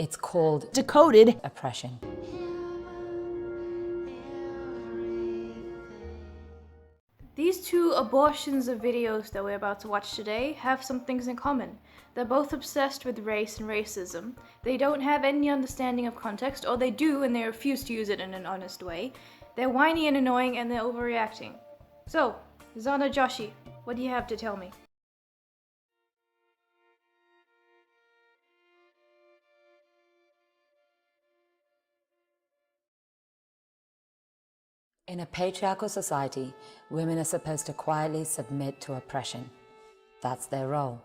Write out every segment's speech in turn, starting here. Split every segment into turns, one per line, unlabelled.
It's called
Decoded
oppression.
These two abortions of videos that we're about to watch today have some things in common. They're both obsessed with race and racism. They don't have any understanding of context, or they do and they refuse to use it in an honest way. They're whiny and annoying and they're overreacting. So, Zana Joshi, what do you have to tell me?
In a patriarchal society, women are supposed to quietly submit to oppression. That's their role.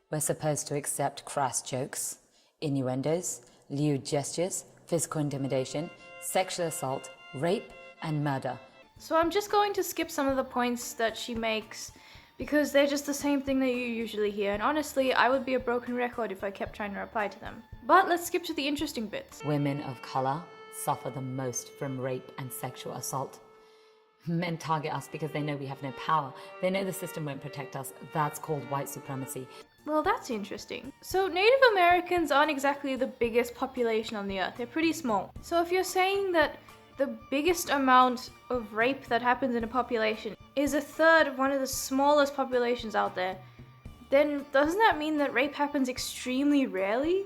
We're supposed to accept crass jokes, innuendos, lewd gestures, physical intimidation, sexual assault, rape, and murder.
So I'm just going to skip some of the points that she makes because they're just the same thing that you usually hear, and honestly, I would be a broken record if I kept trying to reply to them. But let's skip to the interesting bits.
Women of color suffer the most from rape and sexual assault. Men target us because they know we have no power. They know the system won't protect us. That's called white supremacy.
Well, that's interesting. So Native Americans aren't exactly the biggest population on the earth. They're pretty small. So if you're saying that the biggest amount of rape that happens in a population is a third of one of the smallest populations out there, then doesn't that mean that rape happens extremely rarely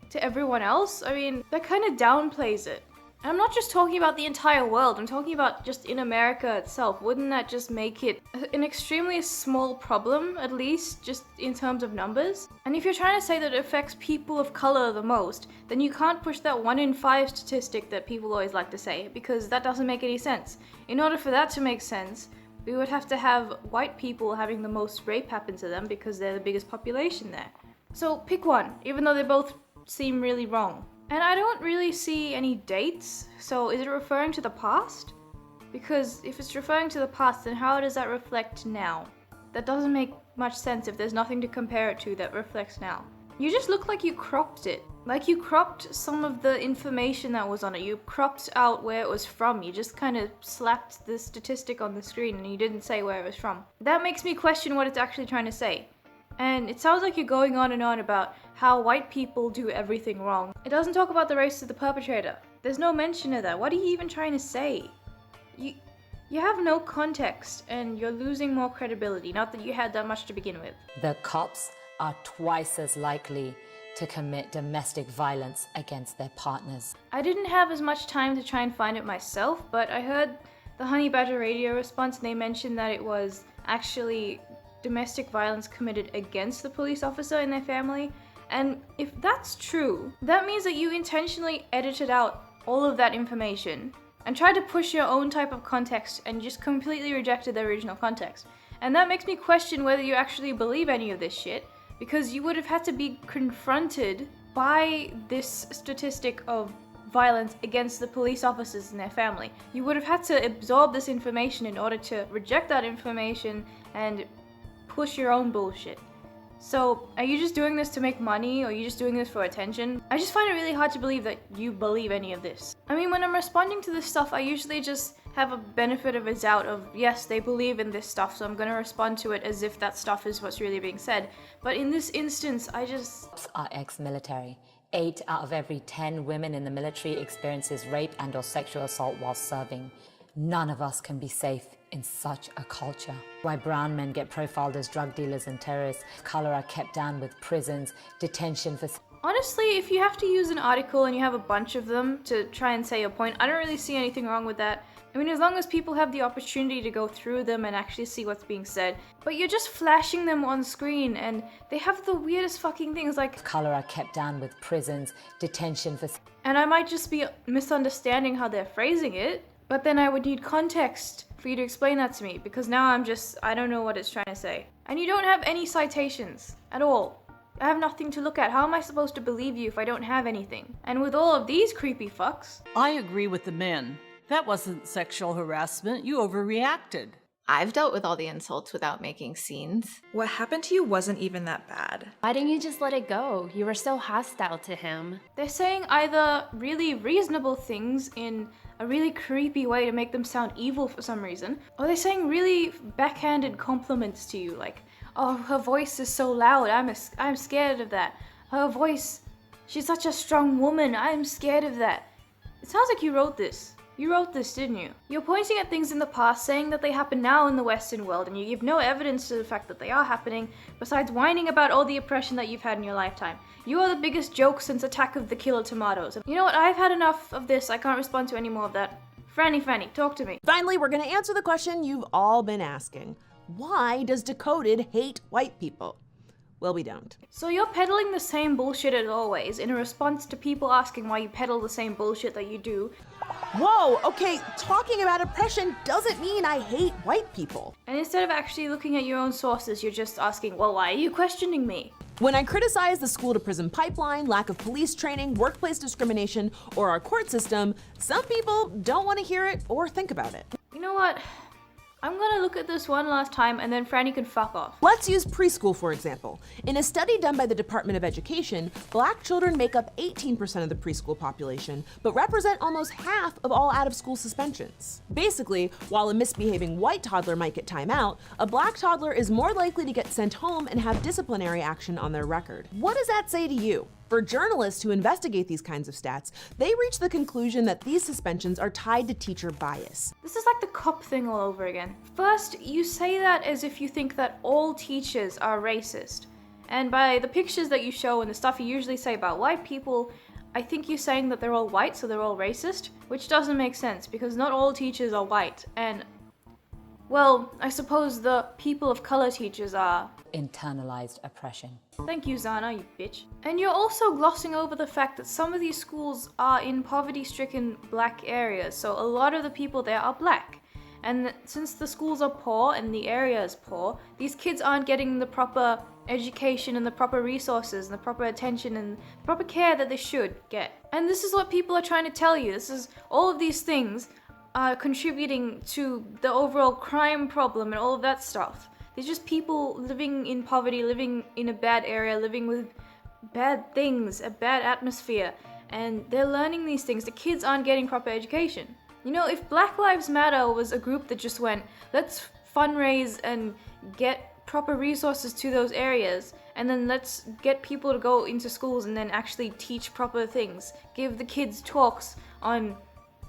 to everyone else? I mean, that kind of downplays it. And I'm not just talking about the entire world, I'm talking about just in America itself. Wouldn't that just make it an extremely small problem, at least, just in terms of numbers? And if you're trying to say that it affects people of color the most, then you can't push that 1 in 5 statistic that people always like to say, because that doesn't make any sense. In order for that to make sense, we would have to have white people having the most rape happen to them because they're the biggest population there. So pick one, even though they both seem really wrong. And I don't really see any dates, so is it referring to the past? Because if it's referring to the past, then how does that reflect now? That doesn't make much sense if there's nothing to compare it to that reflects now. You just look like you cropped it. Like you cropped some of the information that was on it. You cropped out where it was from. You just kind of slapped the statistic on the screen and you didn't say where it was from. That makes me question what it's actually trying to say. And it sounds like you're going on and on about how white people do everything wrong. It doesn't talk about the race of the perpetrator. There's no mention of that. What are you even trying to say? You have no context and you're losing more credibility. Not that you had that much to begin with.
The cops are twice as likely to commit domestic violence against their partners.
I didn't have as much time to try and find it myself, but I heard the Honey Badger radio response and they mentioned that it was actually domestic violence committed against the police officer and their family. And if that's true, that means that you intentionally edited out all of that information and tried to push your own type of context and just completely rejected the original context. And that makes me question whether you actually believe any of this shit, because you would have had to be confronted by this statistic of violence against the police officers and their family. You would have had to absorb this information in order to reject that information and push your own bullshit. So, are you just doing this to make money, or are you just doing this for attention? I just find it really hard to believe that you believe any of this. I mean, when I'm responding to this stuff, I usually just have a benefit of a doubt of, yes, they believe in this stuff, so I'm gonna respond to it as if that stuff is what's really being said. But in this instance, I just...
Cops are ex-military. 8 out of every 10 women in the military experiences rape and/or sexual assault while serving. None of us can be safe in such a culture. Why brown men get profiled as drug dealers and terrorists, color are kept down with prisons, detention for...
Honestly, if you have to use an article and you have a bunch of them to try and say a point, I don't really see anything wrong with that. I mean, as long as people have the opportunity to go through them and actually see what's being said. But you're just flashing them on screen and they have the weirdest fucking things like...
Color are kept down with prisons, detention for...
And I might just be misunderstanding how they're phrasing it. But then I would need context for you to explain that to me, because now I don't know what it's trying to say. And you don't have any citations at all. I have nothing to look at. How am I supposed to believe you if I don't have anything? And with all of these creepy fucks...
I agree with the men. That wasn't sexual harassment. You overreacted.
I've dealt with all the insults without making scenes.
What happened to you wasn't even that bad.
Why didn't you just let it go? You were so hostile to him.
They're saying either really reasonable things in a really creepy way to make them sound evil for some reason, or they're saying really backhanded compliments to you, like, oh, her voice is so loud, I'm scared of that. Her voice She's such a strong woman. I'm scared of that. It sounds like you wrote this. You wrote this, didn't you? You're pointing at things in the past, saying that they happen now in the Western world, and you give no evidence to the fact that they are happening, besides whining about all the oppression that you've had in your lifetime. You are the biggest joke since Attack of the Killer Tomatoes. You know what? I've had enough of this. I can't respond to any more of that. Franny, talk to me.
Finally, we're going to answer the question you've all been asking. Why does Decoded hate white people? Well, we don't.
So you're peddling the same bullshit as always in a response to people asking why you peddle the same bullshit that you do.
Whoa, okay, talking about oppression doesn't mean I hate white people.
And instead of actually looking at your own sources, you're just asking, well, why are you questioning me?
When I criticize the school-to-prison pipeline, lack of police training, workplace discrimination, or our court system, some people don't want to hear it or think about it.
You know what? I'm gonna look at this one last time and then Franny can fuck off.
Let's use preschool, for example. In a study done by the Department of Education, Black children make up 18% of the preschool population, but represent almost half of all out-of-school suspensions. Basically, while a misbehaving white toddler might get time out, a Black toddler is more likely to get sent home and have disciplinary action on their record. What does that say to you? For journalists who investigate these kinds of stats, they reach the conclusion that these suspensions are tied to teacher bias.
This is like the cop thing all over again. First, you say that as if you think that all teachers are racist. And by the pictures that you show and the stuff you usually say about white people, I think you're saying that they're all white, so they're all racist, which doesn't make sense because not all teachers are white. And, well, I suppose the people of color teachers are.
Internalized oppression.
Thank you, Zana, you bitch. And you're also glossing over the fact that some of these schools are in poverty-stricken Black areas, so a lot of the people there are Black. And since the schools are poor and the area is poor, these kids aren't getting the proper education and the proper resources and the proper attention and proper care that they should get. And this is what people are trying to tell you. This is all of these things are contributing to the overall crime problem and all of that stuff. There's just people living in poverty, living in a bad area, living with bad things, a bad atmosphere, and they're learning these things. The kids aren't getting proper education. You know, if Black Lives Matter was a group that just went, let's fundraise and get proper resources to those areas, and then let's get people to go into schools and then actually teach proper things, give the kids talks on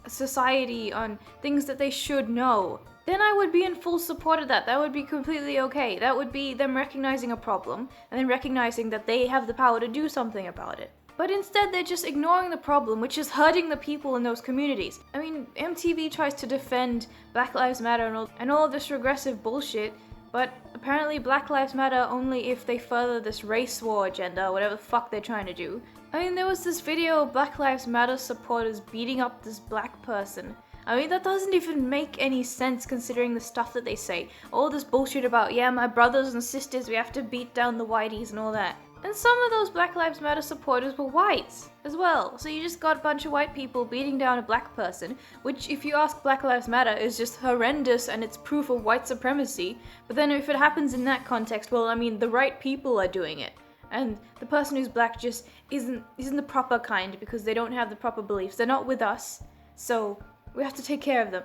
society, on things that they should know, then I would be in full support of that. That would be completely okay. That would be them recognizing a problem and then recognizing that they have the power to do something about it. But instead, they're just ignoring the problem, which is hurting the people in those communities. I mean, MTV tries to defend Black Lives Matter and all of this regressive bullshit, but apparently Black Lives Matter only if they further this race war agenda, whatever the fuck they're trying to do. I mean, there was this video of Black Lives Matter supporters beating up this black person. I mean, that doesn't even make any sense considering the stuff that they say. All this bullshit about, yeah, my brothers and sisters, we have to beat down the whiteys and all that. And some of those Black Lives Matter supporters were whites as well. So you just got a bunch of white people beating down a black person, which if you ask Black Lives Matter is just horrendous and it's proof of white supremacy. But then if it happens in that context, well, I mean, the right people are doing it. And the person who's black just isn't the proper kind because they don't have the proper beliefs. They're not with us. So we have to take care of them.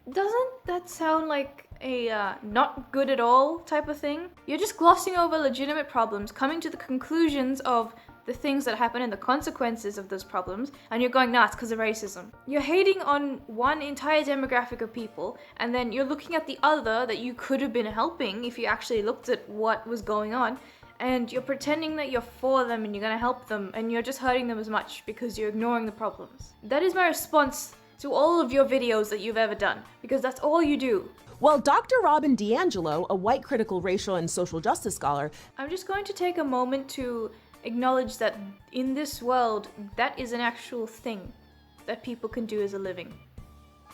Doesn't that sound like a not good at all type of thing? You're just glossing over legitimate problems, coming to the conclusions of the things that happen and the consequences of those problems, and you're going, nah, it's because of racism. You're hating on one entire demographic of people, and then you're looking at the other that you could have been helping if you actually looked at what was going on, and you're pretending that you're for them and you're gonna help them, and you're just hurting them as much because you're ignoring the problems. That is my response to all of your videos that you've ever done, because that's all you do.
Well, Dr. Robin DiAngelo, a white critical racial and social justice scholar,
I'm just going to take a moment to acknowledge that in this world, that is an actual thing that people can do as a living.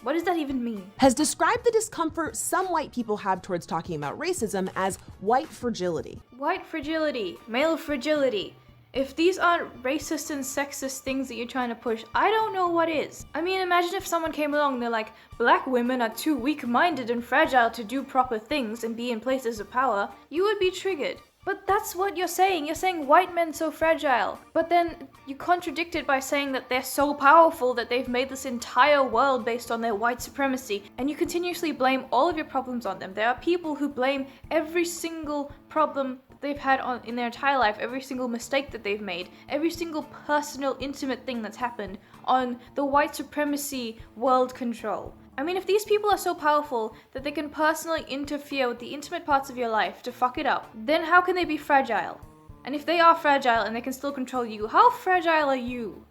What does that even mean?
has described the discomfort some white people have towards talking about racism as white fragility.
White fragility, male fragility. If these aren't racist and sexist things that you're trying to push, I don't know what is. I mean, imagine if someone came along and they're like, black women are too weak-minded and fragile to do proper things and be in places of power. You would be triggered. But that's what you're saying. You're saying white men so fragile. But then you contradict it by saying that they're so powerful that they've made this entire world based on their white supremacy. And you continuously blame all of your problems on them. There are people who blame every single problem they've had in their entire life, every single mistake that they've made, every single personal, intimate thing that's happened on the white supremacy world control. I mean, if these people are so powerful that they can personally interfere with the intimate parts of your life to fuck it up, then how can they be fragile? And if they are fragile and they can still control you, how fragile are you?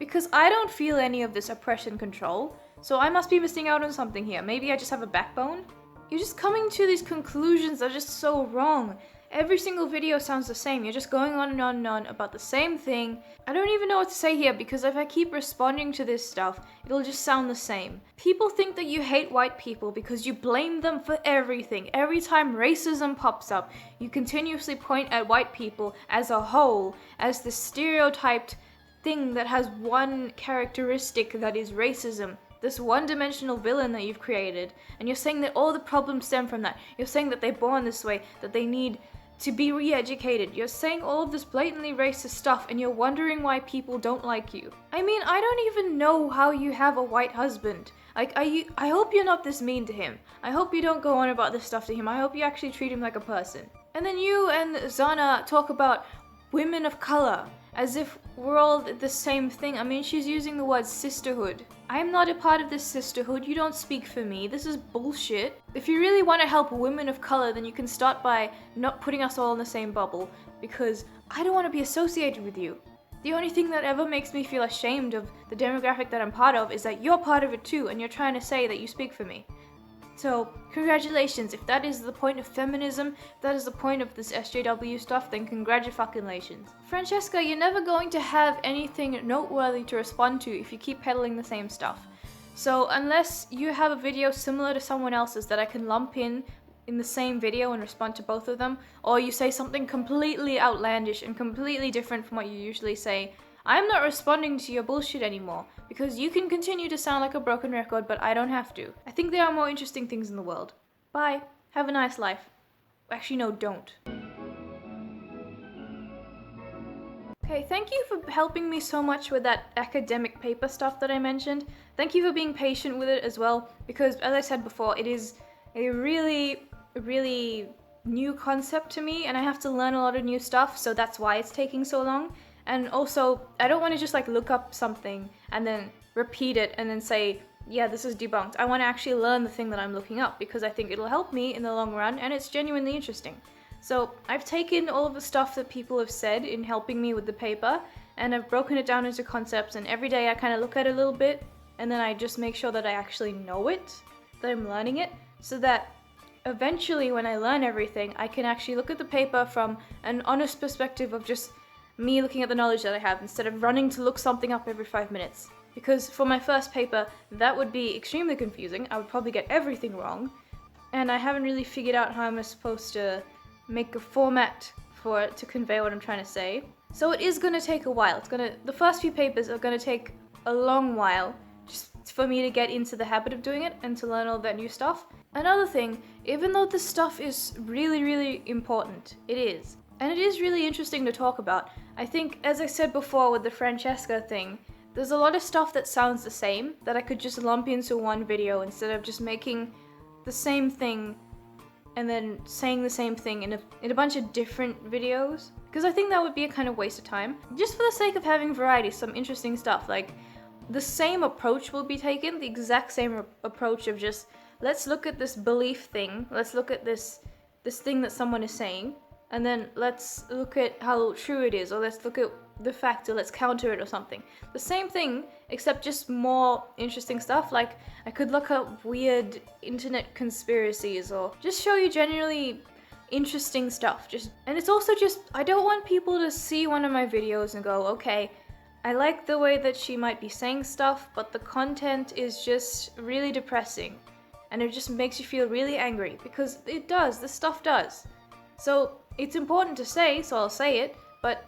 Because I don't feel any of this oppression control, so I must be missing out on something here. Maybe I just have a backbone? You're just coming to these conclusions that are just so wrong. Every single video sounds the same. You're just going on and on and on about the same thing. I don't even know what to say here because if I keep responding to this stuff, it'll just sound the same. People think that you hate white people because you blame them for everything. Every time racism pops up, you continuously point at white people as a whole, as the stereotyped thing that has one characteristic that is racism. This one-dimensional villain that you've created, and you're saying that all the problems stem from that. You're saying that they're born this way, that they need to be re-educated. You're saying all of this blatantly racist stuff, and you're wondering why people don't like you. I mean, I don't even know how you have a white husband. Like, I hope you're not this mean to him. I hope you don't go on about this stuff to him. I hope you actually treat him like a person. And then you and Zana talk about women of color, as if we're all the same thing. I mean, she's using the word sisterhood. I'm not a part of this sisterhood. You don't speak for me. This is bullshit. If you really want to help women of color, then you can start by not putting us all in the same bubble, because I don't want to be associated with you. The only thing that ever makes me feel ashamed of the demographic that I'm part of is that you're part of it too, and you're trying to say that you speak for me. So, congratulations. If that is the point of feminism, if that is the point of this SJW stuff, then congratulations. Francesca, you're never going to have anything noteworthy to respond to if you keep peddling the same stuff. So, unless you have a video similar to someone else's that I can lump in the same video and respond to both of them, or you say something completely outlandish and completely different from what you usually say, I'm not responding to your bullshit anymore, because you can continue to sound like a broken record, but I don't have to. I think there are more interesting things in the world. Bye. Have a nice life. Actually, no, don't. Okay, thank you for helping me so much with that academic paper stuff that I mentioned. Thank you for being patient with it as well, because as I said before, it is a really new concept to me, and I have to learn a lot of new stuff, so that's why it's taking so long. And also, I don't want to just like look up something and then repeat it and then say, yeah, this is debunked. I want to actually learn the thing that I'm looking up because I think it'll help me in the long run and it's genuinely interesting. So I've taken all of the stuff that people have said in helping me with the paper and I've broken it down into concepts, and every day I kind of look at it a little bit and then I just make sure that I actually know it, that I'm learning it, so that eventually when I learn everything, I can actually look at the paper from an honest perspective of just me looking at the knowledge that I have instead of running to look something up every 5 minutes. Because for my first paper, that would be extremely confusing. I would probably get everything wrong. And I haven't really figured out how I'm supposed to make a format for it to convey what I'm trying to say. So it is going to take a while. The first few papers are going to take a long while just for me to get into the habit of doing it and to learn all that new stuff. Another thing, even though this stuff is really important, it is. And it is really interesting to talk about. I think, as I said before with the Francesca thing, there's a lot of stuff that sounds the same that I could just lump into one video instead of just making the same thing and then saying the same thing in a bunch of different videos. Because I think that would be a kind of waste of time. Just for the sake of having variety, some interesting stuff. Like, the same approach will be taken, the exact same approach of just, let's look at this belief thing, let's look at this thing that someone is saying, and then let's look at how true it is, or let's look at the fact, or let's counter it or something. The same thing, except just more interesting stuff. Like, I could look up weird internet conspiracies, or just show you genuinely interesting stuff. And it's also just, I don't want people to see one of my videos and go, okay, I like the way that she might be saying stuff, but the content is just really depressing. And it just makes you feel really angry, because it does, this stuff does. So, it's important to say, so I'll say it, but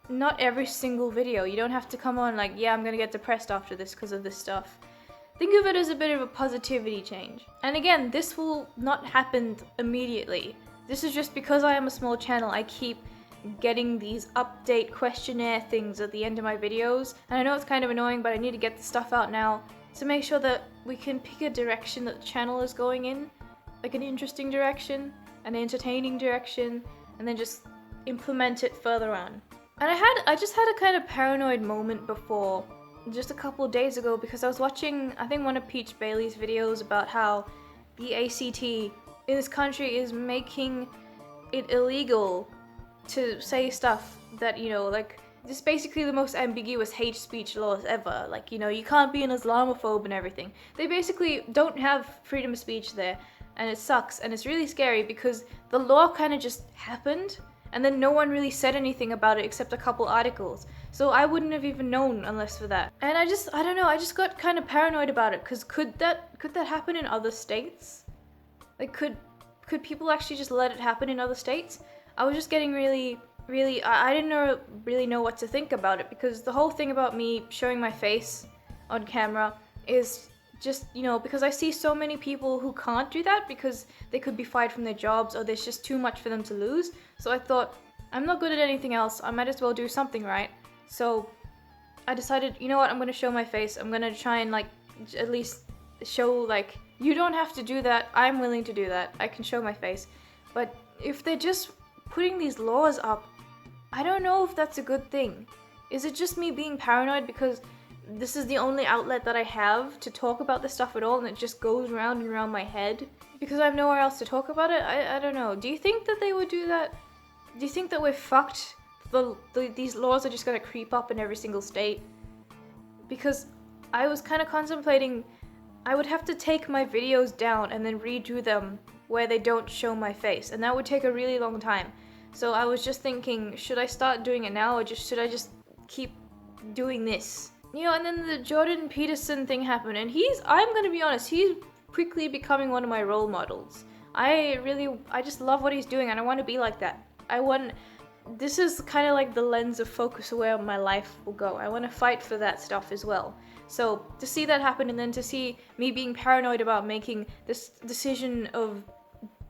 not every single video. You don't have to come on like, yeah, I'm gonna get depressed after this because of this stuff. Think of it as a bit of a positivity change. And again, this will not happen immediately. This is just because I am a small channel, I keep getting these update questionnaire things at the end of my videos. And I know it's kind of annoying, but I need to get the stuff out now to make sure that we can pick a direction that the channel is going in. Like an interesting direction, an entertaining direction, and then just implement it further on. And I just had a kind of paranoid moment before, just a couple of days ago, because I was watching, I think, one of Peach Bailey's videos about how the ACT in this country is making it illegal to say stuff that, you know, like, this is basically the most ambiguous hate speech laws ever. Like, you know, you can't be an Islamophobe and everything. They basically don't have freedom of speech there, and it sucks, and it's really scary because the law kind of just happened, and then no one really said anything about it except a couple articles. So I wouldn't have even known unless for that. And I don't know, I just got kind of paranoid about it, because could that happen in other states? Like, could people actually just let it happen in other states? I was just getting really, I didn't really know what to think about it, because the whole thing about me showing my face on camera is just, you know, because I see so many people who can't do that because they could be fired from their jobs, or there's just too much for them to lose. So I thought, I'm not good at anything else, I might as well do something right. So I decided, you know what, I'm gonna show my face. I'm gonna try and, like, at least show, like, you don't have to do that, I'm willing to do that, I can show my face. But if they're just putting these laws up, I don't know if that's a good thing. Is it just me being paranoid because this is the only outlet that I have to talk about this stuff at all, and it just goes round and round my head because I have nowhere else to talk about it? I don't know. Do you think that they would do that? Do you think that we're fucked? These laws are just gonna creep up in every single state? Because I was kind of contemplating, I would have to take my videos down and then redo them where they don't show my face, and that would take a really long time. So I was just thinking, should I start doing it now, or should I just keep doing this? You know, and then the Jordan Peterson thing happened, and I'm gonna be honest, he's quickly becoming one of my role models. I just love what he's doing, and I want to be like that. This is kind of like the lens of focus where my life will go. I want to fight for that stuff as well. So to see that happen, and then to see me being paranoid about making this decision of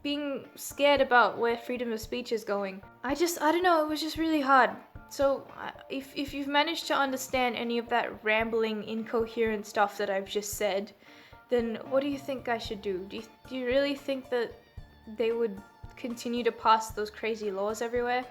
being scared about where freedom of speech is going, I don't know, it was just really hard. So if you've managed to understand any of that rambling, incoherent stuff that I've just said, then what do you think I should do? Do you really think that they would continue to pass those crazy laws everywhere?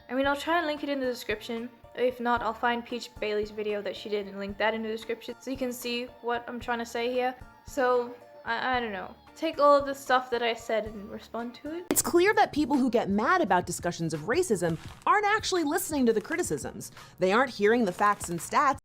I mean, I'll try and link it in the description. If not, I'll find Peach Bailey's video that she did and link that in the description so you can see what I'm trying to say here. So, I don't know. Take all of the stuff that I said and respond to it.
It's clear that people who get mad about discussions of racism aren't actually listening to the criticisms. They aren't hearing the facts and stats.